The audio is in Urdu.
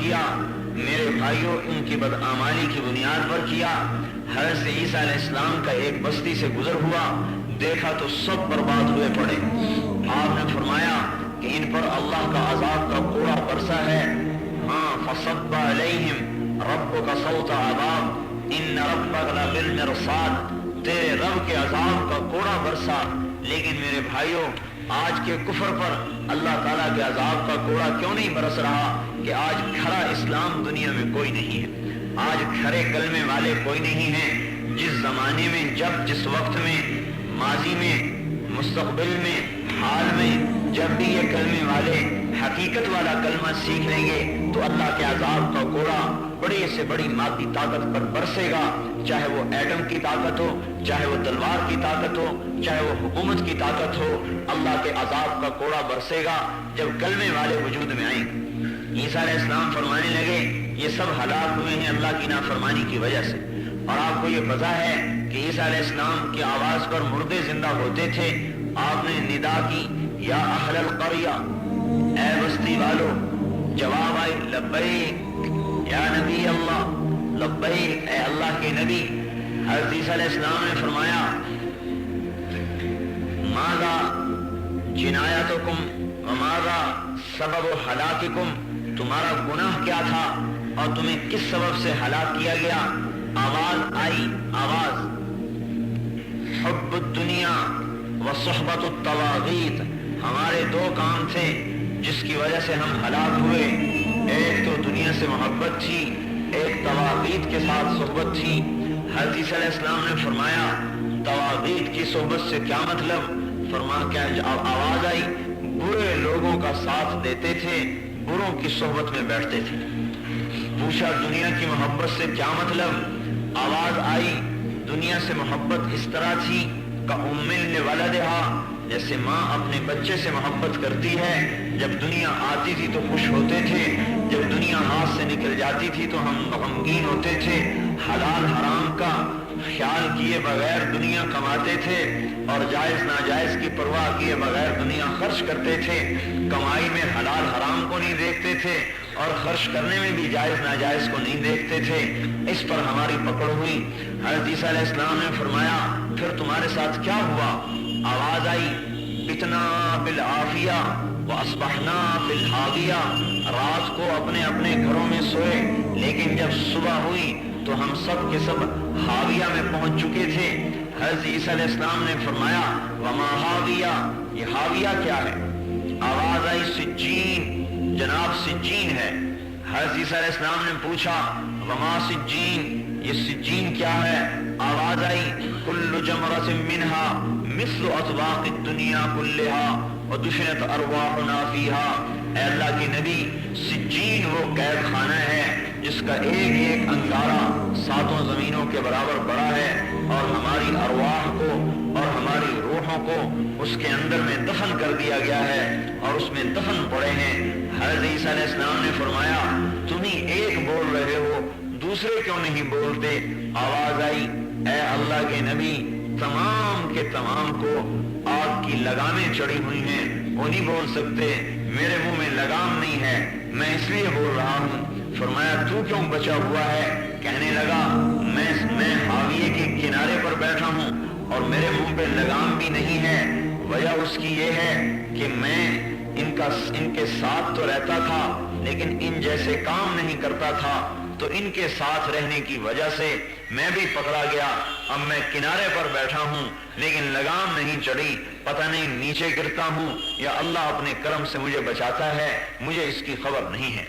کیا میرے بھائیوں ان کی بدعمالی کی بنیاد پر کیا۔ حضرت عیسیٰ علیہ السلام کا ایک بستی سے گزر ہوا، دیکھا تو سب برباد ہوئے پڑے۔ آپ نے فرمایا کہ ان پر اللہ کا عذاب کا کوڑا برسا ہے۔ ہاں فصب علیہم ربک صوت عذاب ان ربک لبالمرصاد، تیرے رب کے عذاب کا کوڑا برسا۔ لیکن میرے بھائیوں آج کے کفر پر اللہ تعالیٰ کے عذاب کا کوڑا کیوں نہیں برس رہا کہ آج کھرا اسلام دنیا میں کوئی نہیں ہے، آج کھرے کلمے والے کوئی نہیں ہیں۔ جس زمانے میں جس وقت میں، ماضی میں، مستقبل میں، حال میں جب بھی یہ کلمے والے حقیقت والا کلمہ سیکھ لیں گے تو اللہ کے عذاب کا کوڑا بڑی سے بڑی مادی طاقت پر برسے گا، چاہے وہ ایٹم کی طاقت ہو، چاہے وہ تلوار کی طاقت ہو، چاہے وہ حکومت کی طاقت ہو، اللہ کے عذاب کا کوڑا برسے گا جب کلمے والے وجود میں آئیں گے۔ عیسیٰ علیہ السلام فرمانے لگے یہ سب ہلاک ہوئے ہیں اللہ کی نافرمانی کی وجہ سے۔ اور آپ کو یہ پتا ہے کہ عیسیٰ علیہ السلام کی آواز پر مردے زندہ ہوتے تھے۔ آپ نے ندا کی یا اہل القریہ، اے بستی والو، جواب آئی لبیک یا نبی اللہ، لبیک اے اللہ کے نبی۔ حضرت عیسیٰ علیہ السلام نے فرمایا ماذا جنایتکم وماذا سبب ہلاککم، تمہارا گناہ کیا تھا اور تمہیں کس سبب سے ہلاک کیا گیا؟ آواز آئی، آواز حب الدنیا وصحبت الطواغیت، ہمارے دو کام تھے جس کی وجہ سے ہم ہلاک ہوئے، ایک تو دنیا سے محبت تھی، ایک طواغیت کے ساتھ صحبت تھی۔ حضرت عیسیٰ علیہ السلام نے فرمایا طواغیت کی صحبت سے کیا مطلب؟ کیا آواز آئی برے لوگوں کا ساتھ دیتے تھے، بروں کی صحبت میں بیٹھتے تھے۔ پوچھا دنیا کی محبت سے کیا مطلب؟ آواز آئی دنیا سے محبت اس طرح تھی کہ ام لولدہا، جیسے ماں اپنے بچے سے محبت کرتی ہے، جب دنیا آتی تھی تو خوش ہوتے تھے، جب دنیا ہاتھ سے نکل جاتی تھی تو ہم غمگین ہوتے تھے، حلال حرام کا خیال کیے بغیر دنیا کماتے تھے اور جائز ناجائز کی پرواہ کیے بغیر دنیا خرچ کرتے تھے، کمائی میں حلال حرام کو نہیں دیکھتے تھے اور خرچ کرنے میں بھی جائز ناجائز کو نہیں دیکھتے تھے۔ اس پر ہماری پکڑ ہوئی۔ حضرت عیسیٰ علیہ السلام نے فرمایا پھر تمہارے ساتھ کیا ہوا؟ آواز آئی بتنا بالعافیہ واصبحنا بالحاویہ، رات کو اپنے اپنے گھروں میں سوئے لیکن جب صبح ہوئی تو ہم سب کے سب حاویہ میں پہنچ چکے تھے۔ حضرت عیسیٰ علیہ السلام نے فرمایا وما حاویہ، یہ حاویہ کیا ہے؟ آواز آئی سجین، جناب سجین ہے۔ حضرت عیسیٰ علیہ السلام نے پوچھا وما سجین، یہ سجین کیا ہے؟ آواز آئی کل جمرۃ منہا مثل اطباق الدنیا کلہا ودفنت ارواحنا فیہا۔ اے اللہ کے نبی سجین وہ قید خانہ ہے جس کا ایک ایک انگارہ ساتوں زمینوں کے برابر بڑا ہے اور ہماری ارواح کو اور ہماری روحوں کو اس کے اندر میں دفن کر دیا گیا ہے اور اس میں دفن پڑے ہیں۔ حضرت عیسیٰ علیہ السلام نے فرمایا تم ہی ایک بول رہے ہو، دوسرے کیوں نہیں بولتے؟ آواز آئی اے اللہ کے نبی تمام کے تمام کو آگ کی لگامیں چڑھی ہوئی ہیں، وہ نہیں بول سکتے، میرے منہ میں لگام نہیں ہے، میں اس لیے بول رہا ہوں۔ فرمایا تو کیوں بچا ہوا ہے؟ کہنے لگا میں حاویے کے کنارے پر بیٹھا ہوں اور میرے منہ پہ لگام بھی نہیں ہے۔ وجہ اس کی یہ ہے کہ میں ان کے ساتھ تو رہتا تھا لیکن ان جیسے کام نہیں کرتا تھا، تو ان کے ساتھ رہنے کی وجہ سے میں بھی پکڑا گیا۔ اب میں کنارے پر بیٹھا ہوں لیکن لگام نہیں چڑھی، پتہ نہیں نیچے گرتا ہوں یا اللہ اپنے کرم سے مجھے بچاتا ہے، مجھے اس کی خبر نہیں ہے۔